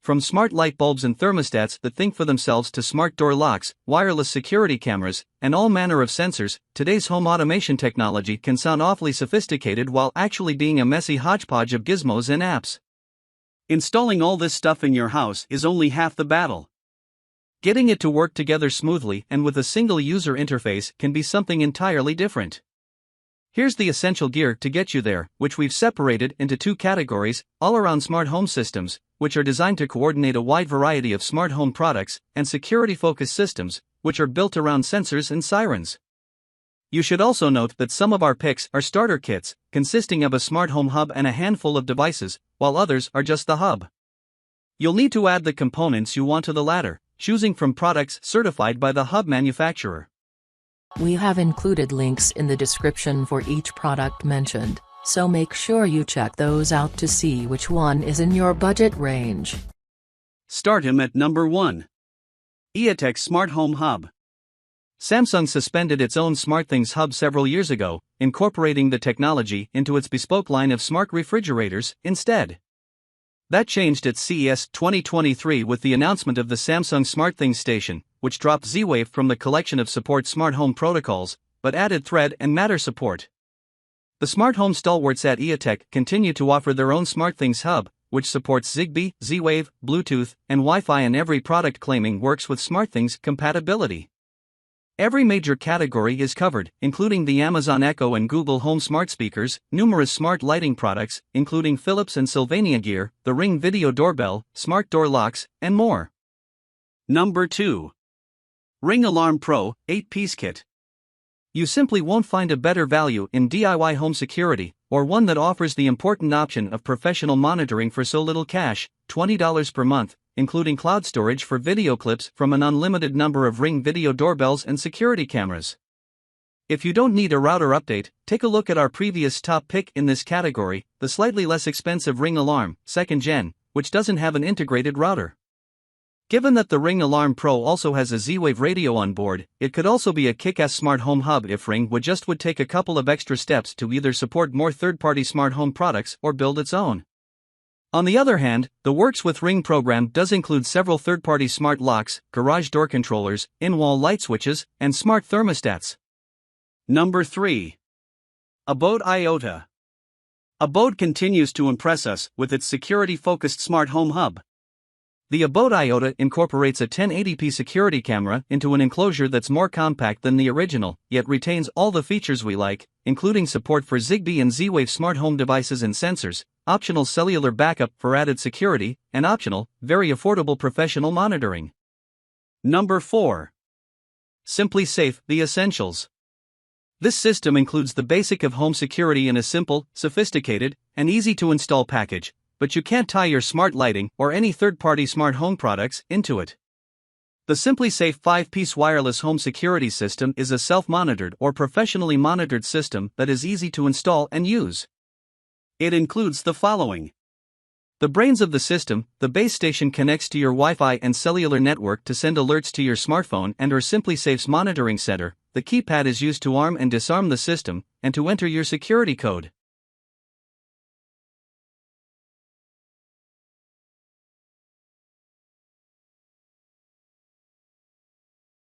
From smart light bulbs and thermostats that think for themselves to smart door locks, wireless security cameras, and all manner of sensors, today's home automation technology can sound awfully sophisticated while actually being a messy hodgepodge of gizmos and apps. Installing all this stuff in your house is only half the battle. Getting it to work together smoothly and with a single user interface can be something entirely different. Here's the essential gear to get you there, which we've separated into two categories: all-around smart home systems, which are designed to coordinate a wide variety of smart home products, and security-focused systems, which are built around sensors and sirens. You should also note that some of our picks are starter kits, consisting of a smart home hub and a handful of devices, while others are just the hub. You'll need to add the components you want to the latter, choosing from products certified by the hub manufacturer. We have included links in the description for each product mentioned, so make sure you check those out to see which one is in your budget range. Start him at number 1. Aeotec Smart Home Hub. Samsung suspended its own SmartThings hub several years ago, incorporating the technology into its bespoke line of smart refrigerators instead. That changed at CES 2023 with the announcement of the Samsung SmartThings Station, which dropped Z-Wave from the collection of support smart home protocols, but added Thread and Matter support. The smart home stalwarts at Aeotec continue to offer their own SmartThings hub, which supports Zigbee, Z-Wave, Bluetooth, and Wi-Fi, and every product claiming works with SmartThings compatibility. Every major category is covered, including the Amazon Echo and Google Home smart speakers, numerous smart lighting products, including Philips and Sylvania gear, the Ring video doorbell, smart door locks, and more. Number 2. Ring Alarm Pro 8-piece kit. You simply won't find a better value in DIY home security, or one that offers the important option of professional monitoring for so little cash, $20 per month, including cloud storage for video clips from an unlimited number of Ring video doorbells and security cameras. If you don't need a router update, take a look at our previous top pick in this category, the slightly less expensive Ring Alarm, 2nd Gen, which doesn't have an integrated router. Given that the Ring Alarm Pro also has a Z-Wave radio on board, it could also be a kick-ass smart home hub if Ring would take a couple of extra steps to either support more third-party smart home products or build its own. On the other hand, the Works with Ring program does include several third-party smart locks, garage door controllers, in-wall light switches, and smart thermostats. Number 3. Abode Iota. Abode continues to impress us with its security-focused smart home hub. The Abode Iota incorporates a 1080p security camera into an enclosure that's more compact than the original, yet retains all the features we like, including support for Zigbee and Z-Wave smart home devices and sensors, optional cellular backup for added security, and optional, very affordable professional monitoring. Number 4. SimpliSafe The Essentials. This system includes the basic of home security in a simple, sophisticated, and easy-to-install package, but you can't tie your smart lighting or any third-party smart home products into it. The SimpliSafe 5-piece wireless home security system is a self-monitored or professionally monitored system that is easy to install and use. It includes the following. The brains of the system: the base station connects to your Wi-Fi and cellular network to send alerts to your smartphone and/or SimpliSafe's monitoring center. The keypad is used to arm and disarm the system, and to enter your security code.